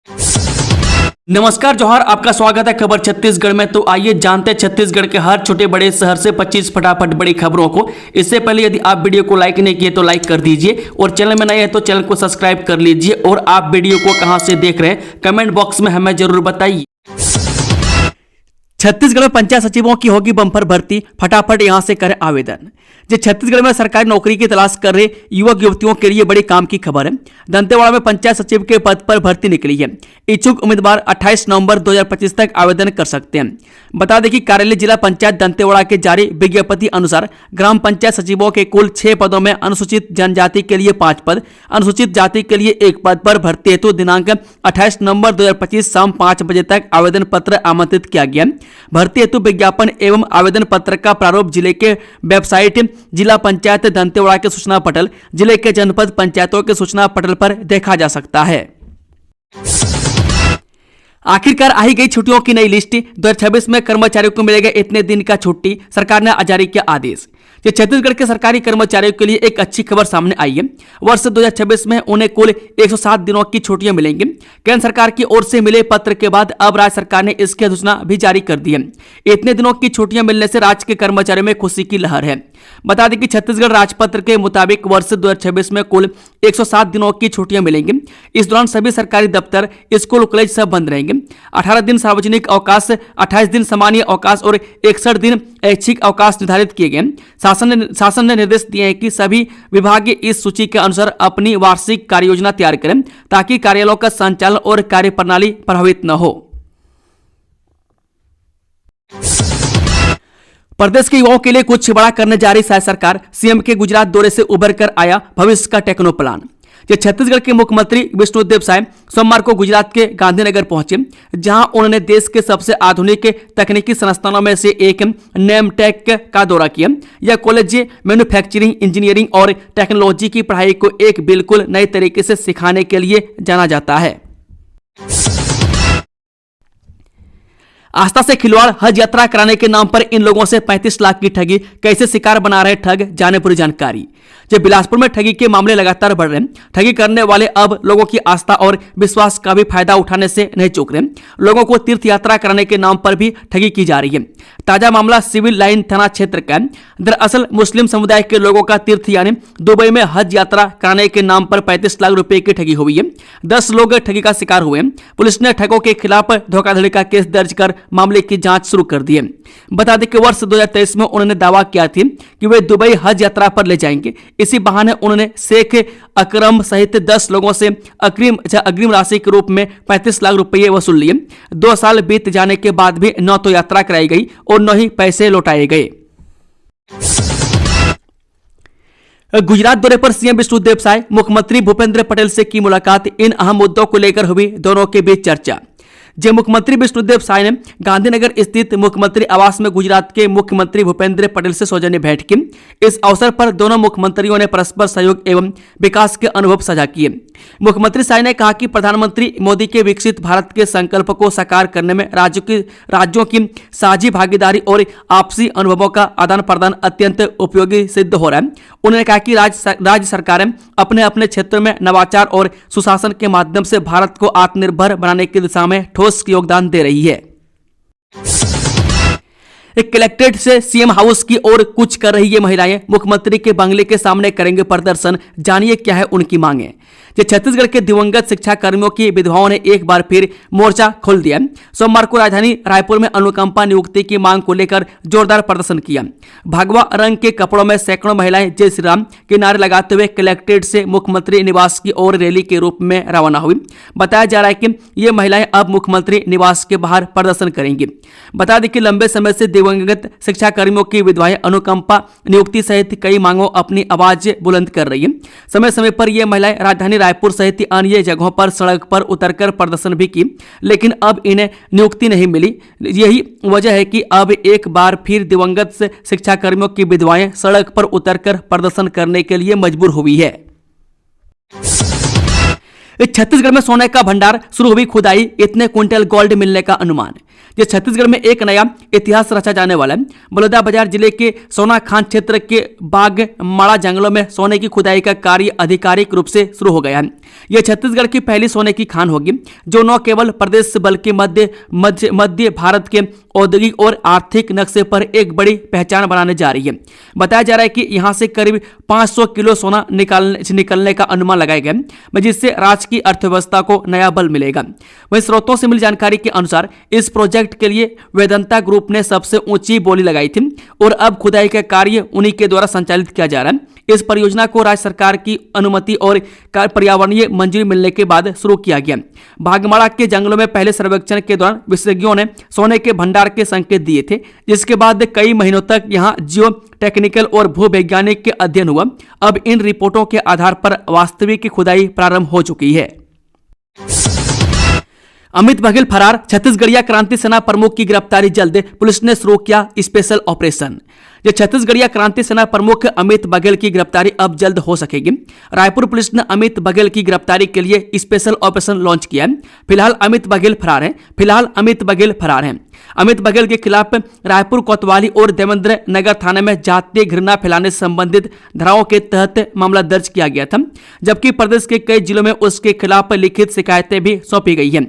नमस्कार जोहार, आपका स्वागत है खबर छत्तीसगढ़ में। तो आइए जानते हैं छत्तीसगढ़ के हर छोटे बड़े शहर से 25 फटाफट बड़ी खबरों को। इससे पहले यदि आप वीडियो को लाइक नहीं किए तो लाइक कर दीजिए और चैनल में नए हैं तो चैनल को सब्सक्राइब कर लीजिए। और आप वीडियो को कहां से देख रहे हैं कमेंट बॉक्स में हमें जरूर बताइए। छत्तीसगढ़ में पंचायत सचिवों की होगी बम्पर भर्ती, फटाफट यहां से करें आवेदन। जो छत्तीसगढ़ में सरकारी नौकरी की तलाश कर रहे युवक युवतियों के लिए बड़ी काम की खबर है। दंतेवाड़ा में पंचायत सचिव के पद पर भर्ती निकली है। इच्छुक उम्मीदवार 28 नवंबर 2025 तक आवेदन कर सकते हैं। बता दें कि कार्यालय जिला पंचायत दंतेवाड़ा के जारी विज्ञप्ति अनुसार ग्राम पंचायत सचिवों के कुल 6 पदों में अनुसूचित जनजाति के लिए 5 पद, अनुसूचित जाति के लिए 1 पद पर भर्ती हेतु दिनांक 28 नवंबर 2025 शाम 5 बजे तक आवेदन पत्र आमंत्रित किया गया। भर्ती हेतु विज्ञापन एवं आवेदन पत्र का प्रारूप जिले के वेबसाइट जिला पंचायत दंतेवाड़ा के सूचना पटल, जिले के जनपद पंचायतों के सूचना पटल पर देखा जा सकता है। आखिरकार आई गई छुट्टियों की नई लिस्ट। 2026 में कर्मचारियों को मिलेगा इतने दिन का छुट्टी, सरकार ने जारी किया आदेश। ये छत्तीसगढ़ के सरकारी कर्मचारियों के लिए एक अच्छी खबर सामने आई है। वर्ष 2026 में उन्हें कुल 107 दिनों की छुट्टियां मिलेंगी। केंद्र सरकार की ओर से मिले पत्र के बाद अब राज्य सरकार ने इसकी अधिसूचना भी जारी कर दी है। इतने दिनों की छुट्टियां मिलने से राज्य के कर्मचारियों में खुशी की लहर है। बता दें कि छत्तीसगढ़ राजपत्र के मुताबिक वर्ष 2026 में कुल 107 दिनों की छुट्टियां मिलेंगी। इस दौरान सभी सरकारी दफ्तर, स्कूल, कॉलेज सब बंद रहेंगे। 18 दिन सार्वजनिक अवकाश, 28 दिन सामान्य अवकाश और 61 दिन ऐच्छिक अवकाश निर्धारित किए गए। शासन ने निर्देश दिए हैं कि सभी विभाग इस सूची के अनुसार अपनी वार्षिक कार्य योजना तैयार करें ताकि कार्यालयों का संचालन और कार्यप्रणाली प्रभावित न हो। प्रदेश के युवाओं के लिए कुछ बड़ा करने जा रही सरकार। सीएम के गुजरात दौरे से उभर कर आया भविष्य का टेक्नो प्लान। छत्तीसगढ़ के मुख्यमंत्री विष्णुदेव साय सोमवार को गुजरात के गांधीनगर पहुंचे, जहां उन्होंने देश के सबसे आधुनिक तकनीकी संस्थानों में से एक नेमटेक का दौरा किया। यह कॉलेज मैन्युफैक्चरिंग, इंजीनियरिंग और टेक्नोलॉजी की पढ़ाई को एक बिल्कुल नए तरीके से सिखाने के लिए जाना जाता है। आस्था से खिलवाड़, हज यात्रा कराने के नाम पर इन लोगों से 35 लाख की ठगी, कैसे शिकार बना रहे ठग, जाने पूरी जानकारी। जब बिलासपुर में ठगी के मामले लगातार बढ़ रहे हैं, ठगी करने वाले अब लोगों की आस्था और विश्वास का भी फायदा उठाने से नहीं चूक रहे। लोगों को तीर्थ यात्रा कराने के नाम पर भी ठगी की जा रही है। ताजा मामला सिविल लाइन थाना क्षेत्र का है। दरअसल मुस्लिम समुदाय के लोगों का तीर्थ यानी दुबई में हज यात्रा कराने के नाम पर 35 लाख रुपए की ठगी हुई है। 10 लोग ठगी का शिकार हुए। पुलिस ने ठगों के खिलाफ धोखाधड़ी का केस दर्ज कर मामले की जांच शुरू कर दी है। बता दें कि वर्ष 2023 में उन्होंने दावा किया था कि वे दुबई हज यात्रा पर ले जाएंगे। इसी बहाने उन्होंने शेख अकरम सहित 10 लोगों से अग्रिम राशि के रूप में 35 लाख रुपए वसूल लिए। 2 साल बीत जाने के बाद भी न तो यात्रा कराई गई और न ही पैसे लौटाए गए। गुजरात दौरे पर सीएम विष्णुदेव साय, मुख्यमंत्री भूपेंद्र पटेल से की मुलाकात। इन अहम मुद्दों को लेकर हुई दोनों के बीच चर्चा। जब मुख्यमंत्री विष्णुदेव साय ने गांधीनगर स्थित मुख्यमंत्री आवास में गुजरात के मुख्यमंत्री भूपेंद्र पटेल से सौजन्य भेंट की। इस अवसर पर दोनों मुख्यमंत्रियों ने परस्पर सहयोग एवं विकास के अनुभव साझा किए। मुख्यमंत्री साय ने कहा कि प्रधानमंत्री मोदी के विकसित भारत के संकल्प को साकार करने में राज्यों की साझी भागीदारी और आपसी अनुभवों का आदान प्रदान अत्यंत उपयोगी सिद्ध हो रहा है। उन्होंने कहा कि राज्य सरकारें अपने अपने क्षेत्रों में नवाचार और सुशासन के माध्यम से भारत को आत्मनिर्भर बनाने की दिशा में ठोस योगदान दे रही है। एक कलेक्ट्रेट से सीएम हाउस की ओर कुछ कर रही ये महिलाएं मुख्यमंत्री के बंगले के सामने करेंगे प्रदर्शन। जानिए क्या है उनकी मांगे। छत्तीसगढ़ के दिवंगत शिक्षा कर्मियों की विधवाओं ने एक बार फिर मोर्चा खोल दिया। सोमवार को राजधानी रायपुर में अनुकंपा नियुक्ति की मांग को लेकर जोरदार प्रदर्शन किया। भगवा रंग के कपड़ों में सैकड़ों महिलाएं जय श्री राम के नारे लगाते हुए कलेक्ट्रेट से मुख्यमंत्री निवास की ओर रैली के रूप में रवाना हुई। बताया जा रहा है कि ये महिलाएं अब मुख्यमंत्री निवास के बाहर प्रदर्शन करेंगी। बता दें कि लंबे समय से दिवंगत शिक्षा कर्मियों की विधवाएं अनुकंपा नियुक्ति सहित कई मांगों अपनी आवाज बुलंद कर रही है। समय समय पर यह महिलाएं राजधानी रायपुर सहित अन्य जगहों पर सड़क पर उतरकर प्रदर्शन भी की, लेकिन अब इन्हें नियुक्ति नहीं मिली। यही वजह है कि अब एक बार फिर दिवंगत शिक्षा कर्मियों की विधवाएं सड़क पर उतरकर प्रदर्शन करने के लिए मजबूर हुई है। छत्तीसगढ़ में सोने का भंडार, शुरू हुई खुदाई, इतने क्विंटल गोल्ड मिलने का अनुमान। ये छत्तीसगढ़ में एक नया इतिहास रचा जाने वाला है। बलौदाबाजार जिले के सोनाखान क्षेत्र के बागमाड़ा जंगलों में सोने की खुदाई का कार्य आधिकारिक रूप से शुरू हो गया है। यह छत्तीसगढ़ की पहली सोने की खान होगी, जो न केवल प्रदेश बल्कि मध्य भारत के औद्योगिक और आर्थिक नक्शे पर एक बड़ी पहचान बनाने जा रही है। बताया जा रहा है कि यहां से करीब 500 किलो सोना निकलने का अनुमान लगाया गया है, जिससे राज्य की अर्थव्यवस्था को नया बल मिलेगा। वहीं स्रोतों से मिली जानकारी के अनुसार इस प्रोजेक्ट के लिए वेदांता ग्रुप ने सबसे ऊंची बोली लगाई थी और अब खुदाई का कार्य उन्हीं के द्वारा संचालित किया जा रहा है। इस परियोजना को राज्य सरकार की अनुमति और पर्यावरणीय मंजूरी मिलने के बाद शुरू किया गया। बागमाड़ा के जंगलों में पहले सर्वेक्षण के दौरान विशेषज्ञों ने सोने के भंडार के संकेत दिए थे, जिसके बाद कई महीनों तक यहां जियो टेक्निकल और भूवैज्ञानिक के अध्ययन हुआ। अब इन रिपोर्टों के आधार पर वास्तविक खुदाई प्रारंभ हो चुकी है। अमित बघेल फरार, छत्तीसगढ़िया क्रांति सेना प्रमुख की गिरफ्तारी जल्द, पुलिस ने शुरू किया स्पेशल ऑपरेशन। जो छत्तीसगढ़िया क्रांति सेना प्रमुख अमित बघेल की गिरफ्तारी अब जल्द हो सकेगी। रायपुर पुलिस ने अमित बघेल की गिरफ्तारी के लिए स्पेशल ऑपरेशन लॉन्च किया है। फिलहाल अमित बघेल फरार हैं। अमित बघेल के खिलाफ रायपुर, कोतवाली और देवेंद्र नगर थाने में जातीय घृणा फैलाने से संबंधित धाराओं के तहत मामला दर्ज किया गया था, जबकि प्रदेश के कई जिलों में उसके खिलाफ लिखित शिकायतें भी सौंपी गई हैं।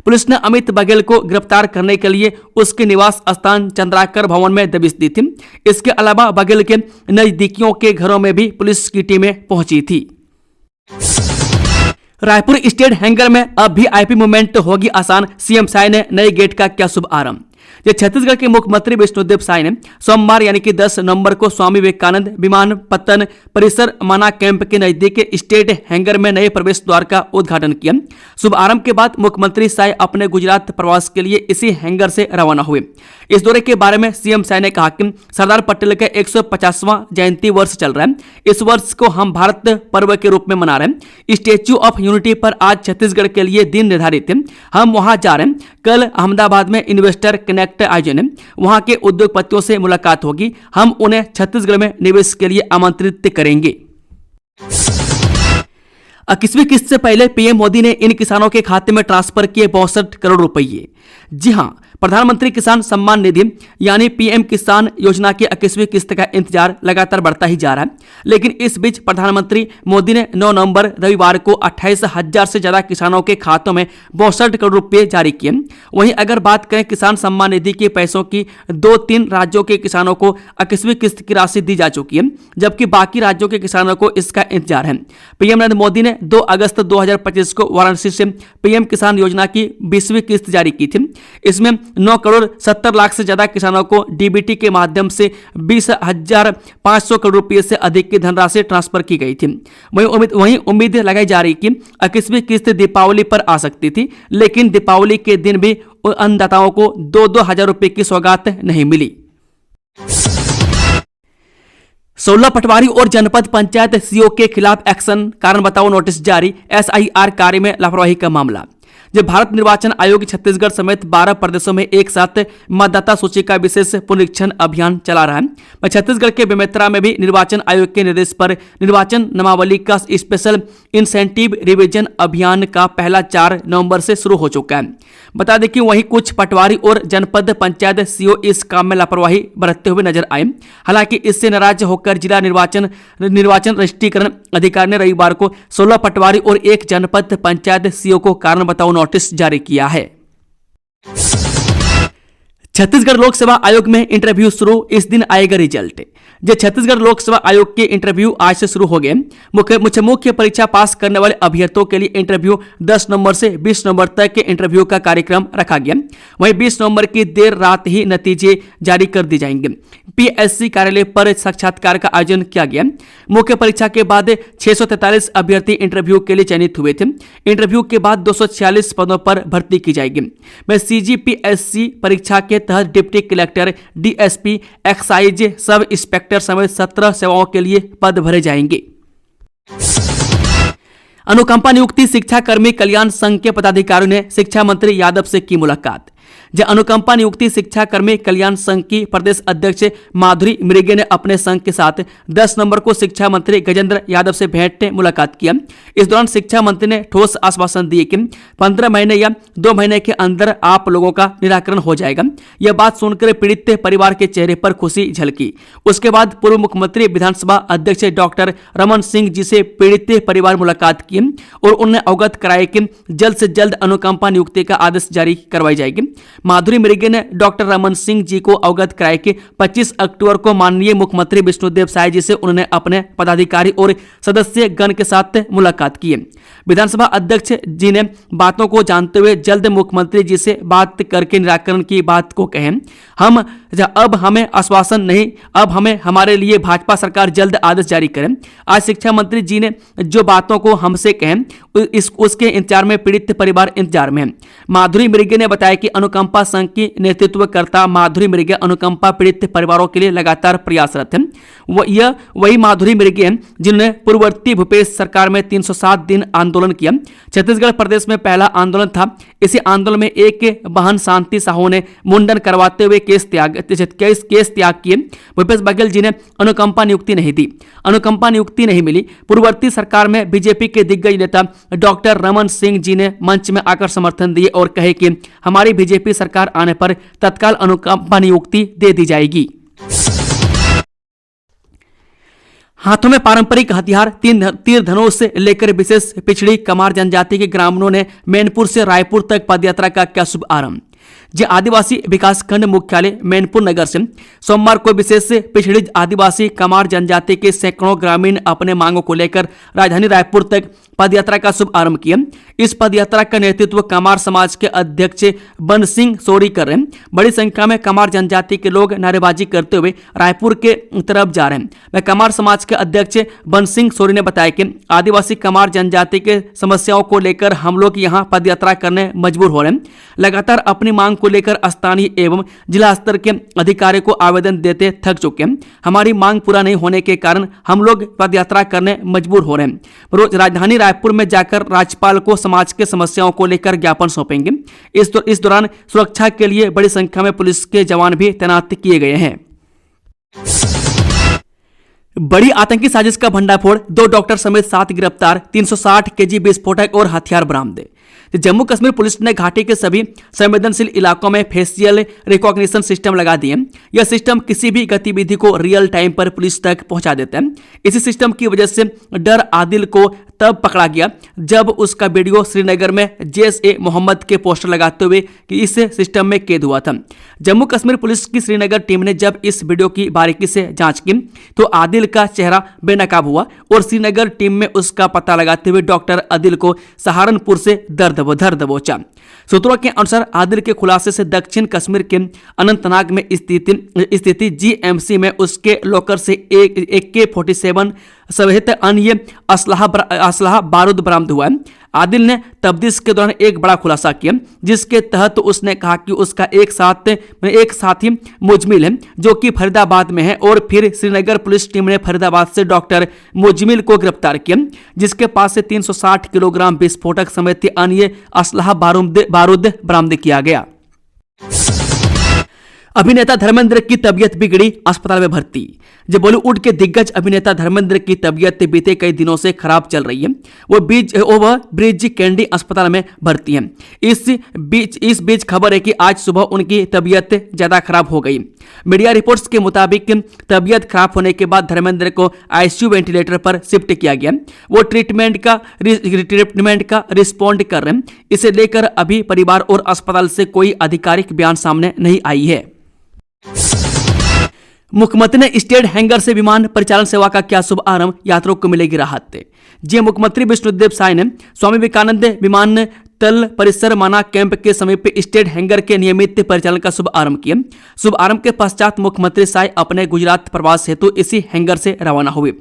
पुलिस ने अमित बघेल को गिरफ्तार करने के लिए उसके निवास स्थान चंद्राकर भवन में दबिश दी थी। इसके अलावा बघेल के नजदीकियों के घरों में भी पुलिस की टीमें पहुंची थी। रायपुर स्टेट हैंगर में अब भी आईपी मूवमेंट होगी आसान, सीएम साय ने नए गेट का किया शुभ आरंभ। छत्तीसगढ़ के मुख्यमंत्री विष्णुदेव साय ने सोमवार यानी कि 10 नवंबर को स्वामी विवेकानंद विमानपत्तन परिसर माना कैंप के नजदीक स्टेट हैंगर में नए प्रवेश द्वार का उद्घाटन किया। शुभ आरंभ के बाद मुख्यमंत्री साय अपने गुजरात प्रवास के लिए इसी हैंगर से रवाना हुए। इस दौरे के बारे में सीएम साय ने कहा कि सरदार पटेल का 150वां जयंती वर्ष चल रहा है। इस वर्ष को हम भारत पर्व के रूप में मना रहे हैं। स्टैच्यू ऑफ यूनिटी पर आज छत्तीसगढ़ के लिए दिन निर्धारित है, हम वहां जा रहे हैं। कल अहमदाबाद में इन्वेस्टर कनेक्ट आयोजन है, वहां के उद्योगपतियों से मुलाकात होगी। हम उन्हें छत्तीसगढ़ में निवेश के लिए आमंत्रित करेंगे। 21वीं किस्त से पहले पीएम मोदी ने इन किसानों के खाते में ट्रांसफर किए 62 करोड़ रुपए। जी हां, प्रधानमंत्री किसान सम्मान निधि यानी पीएम किसान योजना की 21वीं किस्त का इंतजार लगातार बढ़ता ही जा रहा है, लेकिन इस बीच प्रधानमंत्री मोदी ने 9 नवंबर रविवार को 28,000 से ज्यादा किसानों के खातों में 62 करोड़ रुपए जारी किए। वहीं अगर बात करें किसान सम्मान निधि के पैसों की, 2-3 राज्यों के किसानों को 21वीं किस्त की राशि दी जा चुकी है, जबकि बाकी राज्यों के किसानों को इसका इंतजार है। पीएम नरेंद्र मोदी ने 2 अगस्त 2025 को वाराणसी से पीएम किसान योजना की 20वीं किस्त जारी की थी। इसमें 9 करोड़ 70 लाख से ज्यादा किसानों को डीबीटी के माध्यम से 20,500 करोड़ रुपए से अधिक की धनराशि ट्रांसफर की गई थी। वहीं उम्मीद लगाई जा रही कि 21वीं किस्त दीपावली पर आ सकती थी, लेकिन दीपावली के दिन भी अन्नदाताओं को 2-2 हजार रुपए की सौगात नहीं मिली। 16 पटवारी और जनपद पंचायत सीओ के खिलाफ एक्शन, कारण बताओ नोटिस जारी, एसआईआर कार्य में लापरवाही का मामला। जब भारत निर्वाचन आयोग छत्तीसगढ़ समेत 12 प्रदेशों में एक साथ मतदाता सूची का विशेष पुनरीक्षण अभियान चला रहा है। छत्तीसगढ़ के बेमेतरा में भी निर्वाचन आयोग के निर्देश पर निर्वाचन नामावली का स्पेशल इंसेंटिव रिवीजन अभियान का पहला 4 नवंबर से शुरू हो चुका है। बता दें कि वहीं कुछ पटवारी और जनपद पंचायत सीओ इस काम में लापरवाही बरतते हुए नजर आए। हालांकि इससे नाराज होकर जिला निर्वाचन रजिस्ट्रीकरण अधिकारी ने रविवार को 16 पटवारी और 1 जनपद पंचायत सीओ को कारण बताओ नोटिस जारी किया है। छत्तीसगढ़ लोक सेवा आयोग में इंटरव्यू शुरू, इस दिन आएगा रिजल्ट। जो छत्तीसगढ़ लोक सेवा आयोग के इंटरव्यू आज से शुरू हो गए। मुख्य परीक्षा पास करने वाले अभ्यर्थियों के लिए इंटरव्यू 10 नवंबर से 20 नवंबर तक के इंटरव्यू का कार्यक्रम रखा गया। वहीं 20 नवंबर की देर रात ही नतीजे जारी कर दिए जाएंगे। पीएससी कार्यालय पर साक्षात्कार का आयोजन किया गया। मुख्य परीक्षा के बाद 643 अभ्यर्थी इंटरव्यू के लिए चयनित हुए थे। इंटरव्यू के बाद 246 पदों पर भर्ती की जाएगी। वह सीजीपीएससी परीक्षा के तहत deputy collector, DSP, excise sub inspector समेत 17 सेवाओं के लिए पद भरे जाएंगे। अनुकंपा नियुक्ति, शिक्षा कर्मी कल्याण संघ के पदाधिकारियों ने शिक्षा मंत्री यादव से की मुलाकात। जहां अनुकंपा नियुक्ति शिक्षा कर्मी कल्याण संघ की प्रदेश अध्यक्ष माधुरी मृगे ने अपने संघ के साथ 10 नवंबर को शिक्षा मंत्री गजेंद्र यादव से भेंट मुलाकात किया। इस दौरान शिक्षा मंत्री ने ठोस आश्वासन दिए कि 15 महीने या 2 महीने के अंदर आप लोगों का निराकरण हो जाएगा। यह बात सुनकर पीड़ित परिवार के चेहरे पर खुशी झलकी। उसके बाद पूर्व मुख्यमंत्री विधानसभा अध्यक्ष डॉक्टर रमन सिंह जी से पीड़ित परिवार मुलाकात की और उन्हें अवगत कराया कि जल्द से जल्द अनुकंपा नियुक्ति का आदेश जारी करवाई जाएगी। माधुरी मृगे ने डॉक्टर रमन सिंह जी को अवगत कराया कि 25 अक्टूबर को माननीय मुख्यमंत्री विष्णुदेव साय जी से उन्होंने अपने पदाधिकारी और सदस्य गण के साथ मुलाकात की। विधानसभा अध्यक्ष जी ने बातों को जानते हुए जल्द मुख्यमंत्री जी से बात करके निराकरण की बात को कहें। अब हमें आश्वासन नहीं, अब हमें हमारे लिए भाजपा सरकार जल्द आदेश जारी करें। आज शिक्षा मंत्री जी ने जो बातों को हमसे कहें उसके इंतजार में पीड़ित परिवार इंतजार में है। माधुरी मृगे ने बताया कि अनुकंपा संघ की नेतृत्वकर्ता माधुरी मृगे अनुकंपा पीड़ित परिवारों के लिए लगातार प्रयासरत है। वही माधुरी मृगे हैं जिन्होंने पूर्ववर्ती भूपेश सरकार में 307 दिन आंदोलन किया। छत्तीसगढ़ प्रदेश में पहला आंदोलन था। इसी आंदोलन में एक बहन शांति साहू ने मुंडन करवाते हुए केस त्याग किए। भूपेश बघेल जी ने अनुकंपा नियुक्ति नहीं दी, अनुकंपा नियुक्ति नहीं मिली। पूर्ववर्ती सरकार में बीजेपी के दिग्गज नेता डॉक्टर रमन सिंह जी ने मंच में आकर समर्थन दिए और कहे कि हमारी बीजेपी सरकार आने पर तत्काल अनुकंपा नियुक्ति दे दी जाएगी। हाथों में पारंपरिक हथियार, तीर धनुष से लेकर विशेष पिछड़ी कमार जनजाति के ग्रामीणों ने मैनपुर से रायपुर तक पदयात्रा का किया शुभ आरंभ। आदिवासी विकास खंड मुख्यालय मैनपुर नगर से सोमवार को विशेष पिछड़ी आदिवासी कमार जनजाति के सैकड़ों ग्रामीण अपने मांगों को लेकर राजधानी रायपुर तक पदयात्रा का शुभ आरंभ किया। इस पदयात्रा का नेतृत्व कमार समाज के अध्यक्ष बन सिंह सोरी कर रहे हैं। बड़ी संख्या में कमार जनजाति के लोग नारेबाजी करते हुए रायपुर के तरफ जा रहे हैं। वह कमार समाज के अध्यक्ष बन सिंह सोरी ने बताया कि आदिवासी कमार जनजाति के समस्याओं को लेकर हम लोग यहां पदयात्रा करने मजबूर हो रहे हैं। लगातार अपनी मांग को लेकर स्थानीय एवं जिला स्तर के अधिकारियों को आवेदन देते थक चुके हैं। हमारी मांग पूरा नहीं होने के कारण हम लोग पदयात्रा करने मजबूर हो रहे हैं। रोज राजधानी रायपुर में जाकर राज्यपाल को समाज के समस्याओं को लेकर ज्ञापन सौंपेंगे। इस दौरान सुरक्षा के लिए बड़ी संख्या में पुलिस के जवान भी तैनात किए गए हैं। बड़ी आतंकी साजिश का भंडाफोड़, 2 डॉक्टर समेत 7 गिरफ्तार, 360 केजी विस्फोटक और हथियार बरामद। जम्मू कश्मीर पुलिस ने घाटी के सभी संवेदनशील इलाकों में फेशियल रिकॉग्निशन सिस्टम लगा दिए। यह सिस्टम किसी भी गतिविधि को रियल टाइम पर पुलिस तक पहुंचा देता है। इसी सिस्टम की वजह से डर आदिल को तब पकड़ा गया जब उसका वीडियो श्रीनगर में जैश-ए मोहम्मद के पोस्टर लगाते हुए कि इस सिस्टम में कैद हुआ था। जम्मू कश्मीर पुलिस की श्रीनगर टीम ने जब इस वीडियो की बारीकी से जांच की तो आदिल का चेहरा बेनकाब हुआ और श्रीनगर टीम में उसका पता लगाते हुए डॉक्टर आदिल को सहारनपुर से धर दबोचा। सूत्रों के अनुसार आदिल के खुलासे से दक्षिण कश्मीर के अनंतनाग में स्थिति जीएमसी में उसके लॉकर से एक AK-47 सहित अन्य असलाह बारूद बरामद हुआ है। आदिल ने तफ्तीश के दौरान एक बड़ा खुलासा किया जिसके तहत उसने कहा कि उसका एक साथी मुजमिल है जो कि फरीदाबाद में है और फिर श्रीनगर पुलिस टीम ने फरीदाबाद से डॉक्टर मुजमिल को गिरफ्तार किया जिसके पास से 360 किलोग्राम विस्फोटक समेत अन्य असलाह बारूद बरामद किया गया। अभिनेता धर्मेंद्र की तबीयत बिगड़ी, अस्पताल में भर्ती। जब बॉलीवुड के दिग्गज अभिनेता धर्मेंद्र की तबीयत बीते कई दिनों से खराब चल रही है, वह ब्रिज कैंडी अस्पताल में भर्ती हैं। इस बीच खबर है कि आज सुबह उनकी तबीयत ज्यादा खराब हो गई। मीडिया रिपोर्ट्स के मुताबिक तबीयत खराब होने के बाद धर्मेंद्र को आईसीयू वेंटिलेटर पर शिफ्ट किया गया। वो ट्रीटमेंट का रिस्पॉन्ड कर रहे हैं। इसे लेकर अभी परिवार और अस्पताल से कोई आधिकारिक बयान सामने नहीं आई है। मुख्यमंत्री ने स्टेट हैंगर से विमान परिचालन सेवा का किया शुभ आरंभ, यात्रियों को मिलेगी राहत। जी मुख्यमंत्री विष्णुदेव साय ने स्वामी विवेकानंद विमान तल परिसर माना कैंप के समीप स्टेट हैंगर के नियमित परिचालन का शुभ आरंभ किया। शुभ आरंभ के पश्चात मुख्यमंत्री साय अपने गुजरात प्रवास हेतु इसी हैंगर से रवाना हुए।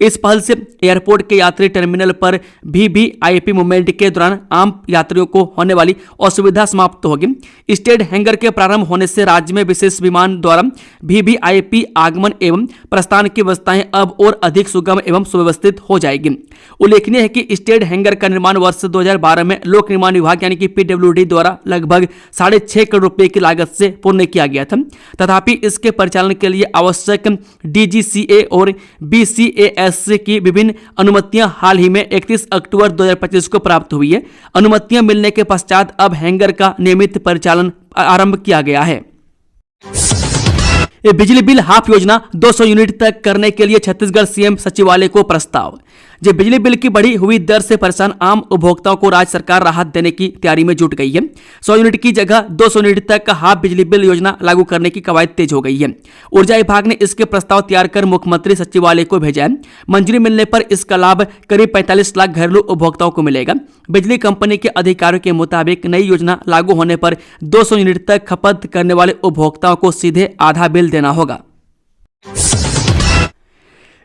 इस पहल से एयरपोर्ट के यात्री टर्मिनल पर वीवीआईपी मूवमेंट के दौरान आम यात्रियों को होने वाली असुविधा समाप्त होगी। स्टेट हैंगर के प्रारंभ होने से राज्य में विशेष विमान द्वारा वीवीआईपी आगमन एवं प्रस्थान की व्यवस्थाएं अब और अधिक सुगम एवं सुव्यवस्थित हो जाएगी। उल्लेखनीय है कि स्टेट हैंगर का निर्माण वर्ष 2012 में लोक निर्माण निर्माण विभाग यानी कि पीडब्ल्यूडी द्वारा लगभग 6.5 करोड़ रुपए की लागत से पूर्ण किया गया था। तथापि इसके परिचालन के लिए आवश्यक डीजीसीए और बीसीएएस की विभिन्न अनुमतियां हाल ही में 31 अक्टूबर 2025 को प्राप्त हुई है। अनुमतियां मिलने के पश्चात अब हैंगर का नियमित परिचालन आरंभ किया गया है। बिजली बिल हाफ योजना 200 यूनिट तक करने के लिए छत्तीसगढ़ सीएम सचिवालय को प्रस्ताव। जो बिजली बिल की बढ़ी हुई दर से परेशान आम उपभोक्ताओं को राज्य सरकार राहत देने की तैयारी में जुट गई है। 100 यूनिट की जगह 200 यूनिट तक का हाफ बिजली बिल योजना लागू करने की कवायद तेज हो गई है। ऊर्जा विभाग ने इसके प्रस्ताव तैयार कर मुख्यमंत्री सचिवालय को भेजा है। मंजूरी मिलने पर इसका लाभ करीब 45 लाख घरेलू उपभोक्ताओं को मिलेगा। बिजली कंपनी के अधिकारियों के मुताबिक नई योजना लागू होने पर 200 यूनिट तक खपत करने वाले उपभोक्ताओं को सीधे आधा बिल देना होगा।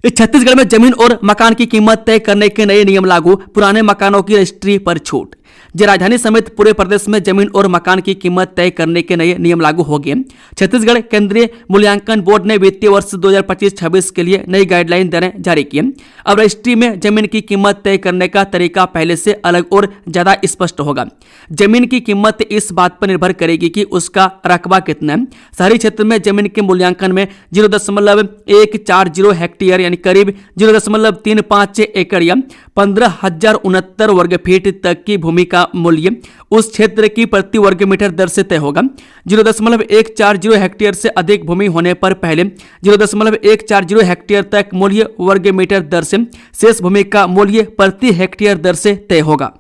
छत्तीसगढ़ में जमीन और मकान की कीमत तय करने के नए नियम लागू, पुराने मकानों की रजिस्ट्री पर छूट। राजधानी समेत पूरे प्रदेश में जमीन और मकान की कीमत तय करने के नए नियम लागू हो गए। छत्तीसगढ़ केंद्रीय मूल्यांकन बोर्ड ने वित्तीय वर्ष 2025-26 के लिए नई गाइडलाइन दरें जारी की। अब रजिस्ट्री में जमीन की कीमत तय करने का तरीका पहले से अलग और ज्यादा स्पष्ट होगा। जमीन की कीमत इस बात पर निर्भर करेगी कि उसका रकबा कितना है। शहरी क्षेत्र में जमीन के मूल्यांकन में 0.140 हेक्टेयर यानी करीब 0.356 एकड़ या 15,069 वर्ग फीट तक की भूमि का मूल्य उस क्षेत्र की प्रति वर्ग मीटर दर से तय होगा। 0.140 हेक्टेयर से अधिक भूमि होने पर पहले 0.140 हेक्टेयर तक मूल्य वर्ग मीटर दर से, शेष भूमि का मूल्य प्रति हेक्टेयर दर से तय होगा।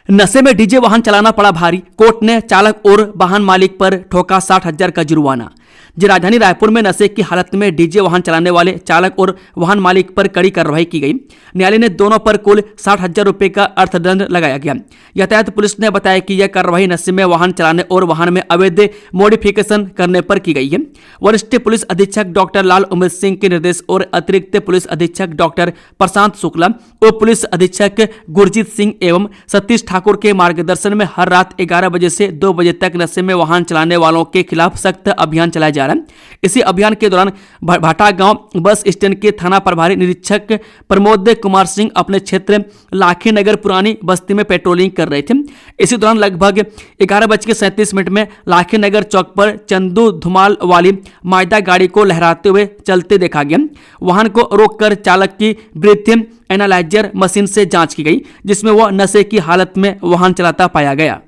नशे में डीजे वाहन चलाना पड़ा भारी, कोर्ट ने चालक और वाहन मालिक पर ठोका 60,000 का जुर्माना। राजधानी रायपुर में नशे की हालत में डीजे वाहन चलाने वाले चालक और वाहन मालिक पर कड़ी कार्रवाई की गई। न्यायालय ने दोनों पर कुल 60,000 रुपए का अर्थदंड लगाया गया। यातायात पुलिस ने बताया कि यह कार्रवाई नशे में वाहन चलाने और वाहन में अवैध मॉडिफिकेशन करने पर की गई है। वरिष्ठ पुलिस अधीक्षक डॉक्टर लाल उमेश सिंह के निर्देश और अतिरिक्त पुलिस अधीक्षक डॉक्टर प्रशांत शुक्ला, उप पुलिस अधीक्षक गुरजीत सिंह एवं सतीश ठाकुर के मार्गदर्शन में हर रात 11 बजे से 2 बजे तक नशे में वाहन चलाने वालों के खिलाफ सख्त अभियान चलाया जा रहा है। इसी अभियान के दौरान भाटा गांव बस स्टैंड के थाना प्रभारी निरीक्षक प्रमोद कुमार सिंह अपने क्षेत्र लाखी नगर पुरानी बस्ती में पेट्रोलिंग कर रहे थे। इसी दौरान लगभग 11:37 में लाखी नगर चौक पर चंदू धुमाल वाली माइदा गाड़ी को लहराते हुए चलते देखा गया। वाहन को रोककर चालक की ब्रीथिंग एनालाइजर मशीन से जांच की गई, जिसमें वह नशे की हालत में वाहन चलाता पाया गया।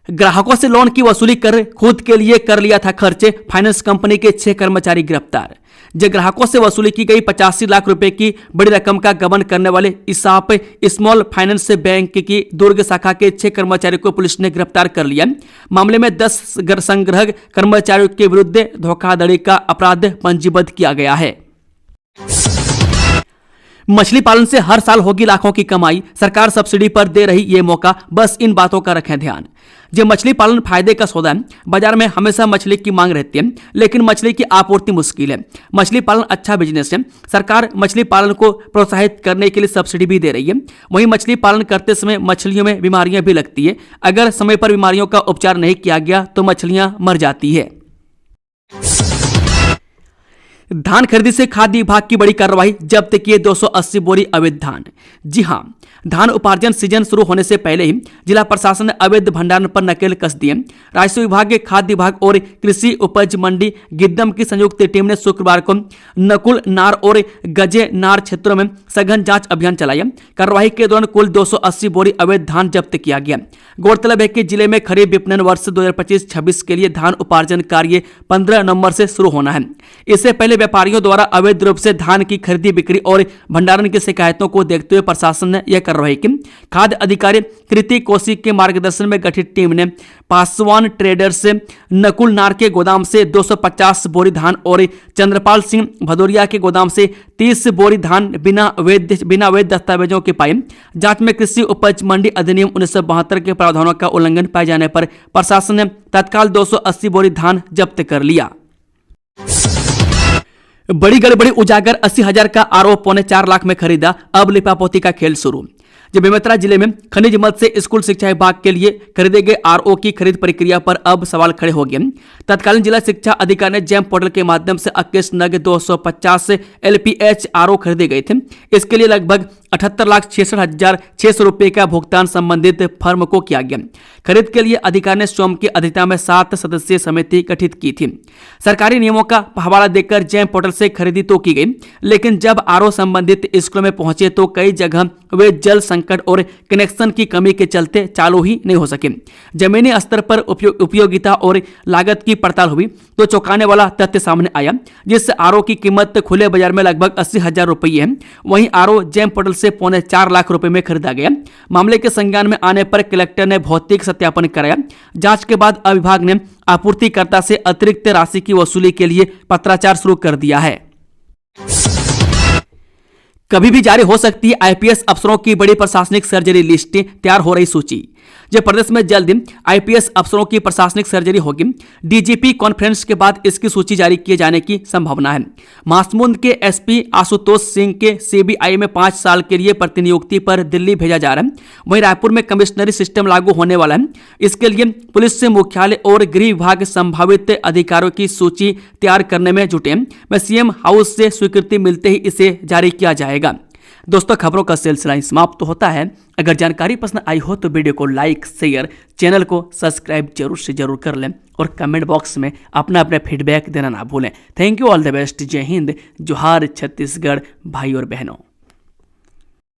ग्राहकों से लोन की वसूली कर खुद के लिए कर लिया था खर्चे, फाइनेंस कंपनी के 6 कर्मचारी गिरफ्तार। ग्राहकों से वसूली की गई 85 लाख रुपए की बड़ी रकम का गबन करने वाले इसाप स्मॉल फाइनेंस बैंक की दुर्ग शाखा के 6 कर्मचारियों को पुलिस ने गिरफ्तार कर लिया। मामले में 10 संग्रह कर्मचारियों के विरुद्ध धोखाधड़ी का अपराध पंजीबद्ध किया गया है। मछली पालन से हर साल होगी लाखों की कमाई, सरकार सब्सिडी पर दे रही ये मौका, बस इन बातों का रखें ध्यान। मछली पालन फायदे का सौदा है। बाजार में हमेशा मछली की मांग रहती है, लेकिन मछली की आपूर्ति मुश्किल है। मछली पालन अच्छा बिजनेस है। सरकार मछली पालन को प्रोत्साहित करने के लिए सब्सिडी भी दे रही है। वहीं मछली पालन करते समय मछलियों में बीमारियां भी लगती है। अगर समय पर बीमारियों का उपचार नहीं किया गया तो मछलियां मर जाती है। धान खरीदी से खाद्य विभाग की बड़ी कार्रवाई, जब्त किए 280 बोरी अवैध धान। जी हां, धान उपार्जन सीजन शुरू होने से पहले ही जिला प्रशासन ने अवैध भंडारण पर नकेल कस दिए। राजस्व विभाग, खाद्य विभाग और कृषि उपज मंडी गिद्दम की संयुक्त टीम ने शुक्रवार को नकुल नार और गजे नार क्षेत्रों में सघन जांच अभियान चलाया। कार्रवाई के दौरान कुल 280 बोरी अवैध धान जब्त किया गया। गौरतलब है कि जिले में खरीफ विपणन वर्ष 2025-26 के लिए धान उपार्जन कार्य 15 नवंबर से शुरू होना है। इससे पहले व्यापारियों द्वारा अवैध रूप से धान की खरीदी बिक्री और भंडारण की शिकायतों को देखते हुए प्रशासन ने यह कार्रवाई की। खाद्य अधिकारी कृति कौशिक के मार्गदर्शन में गठित टीम ने पासवान ट्रेडर्स से नकुल नार के गोदाम से 250 बोरी धान और चंद्रपाल सिंह भदौरिया के गोदाम से 30 बोरी धान बिना वैध दस्तावेजों के पाए। जांच में कृषि उपज मंडी अधिनियम 1972 के प्रावधानों का उल्लंघन पाए जाने पर प्रशासन ने तत्काल 280 बोरी धान जब्त कर लिया। बड़ी गड़बड़ी उजागर, 80,000 का आरोप 4.25 लाख में खरीदा, अब लिपापोती का खेल शुरू। जब बेमेतरा जिले में खनिज मद से स्कूल शिक्षा विभाग के लिए खरीदे गए आरओ की खरीद प्रक्रिया पर अब सवाल खड़े हो गए। तत्कालीन जिला शिक्षा अधिकारी ने जेम पोर्टल के माध्यम से 21 नग 250 LPH आरओ खरीदे गए थे। इसके लिए लगभग 78,66,600 रुपए का भुगतान संबंधित फर्म को किया गया। खरीद के लिए अधिकारी ने स्वयं की अध्यक्षता में 7 सदस्यीय समिति गठित की थी। सरकारी नियमों का हवाला देकर जेम पोर्टल से खरीदी तो की गई, लेकिन जब आरओ संबंधित स्कूलों में पहुंचे तो कई जगह वे जल संकट और कनेक्शन की कमी के चलते चालू ही नहीं हो सके। जमीनी स्तर पर उपयोगिता और लागत की पड़ताल हुई तो चौंकाने वाला तथ्य सामने आया, जिस आरओ की कीमत खुले बाजार में लगभग 80,000 रुपये है, वहीं आरओ जेम पोर्टल से 4.25 लाख रुपए में खरीदा गया। मामले के संज्ञान में आने पर कलेक्टर ने भौतिक सत्यापन कराया। जांच के बाद विभाग ने आपूर्तिकर्ता से अतिरिक्त राशि की वसूली के लिए पत्राचार शुरू कर दिया है। कभी भी जारी हो सकती है आईपीएस अफसरों की बड़ी प्रशासनिक सर्जरी लिस्ट, तैयार हो रही सूची। जब प्रदेश में जल्द ही आईपीएस अफसरों की प्रशासनिक सर्जरी होगी, डीजीपी कॉन्फ्रेंस के बाद इसकी सूची जारी किए जाने की संभावना है। महासमुंद के एसपी आशुतोष सिंह के सीबीआई में 5 साल के लिए प्रतिनियुक्ति पर दिल्ली भेजा जा रहा है। वहीं रायपुर में कमिश्नरी सिस्टम लागू होने वाला है। इसके लिए पुलिस से मुख्यालय और गृह विभाग संभावित अधिकारियों की सूची तैयार करने में जुटे हैं। मैं सीएम हाउस से स्वीकृति मिलते ही इसे जारी किया जाएगा। दोस्तों, खबरों का सिलसिला समाप्त तो होता है। अगर जानकारी पसंद आई हो तो वीडियो को लाइक, शेयर, चैनल को सब्सक्राइब जरूर से जरूर कर लें और कमेंट बॉक्स में अपना फीडबैक देना ना भूलें। Thank you, all the best. जय हिंद, जोहार छत्तीसगढ़ भाई और बहनों।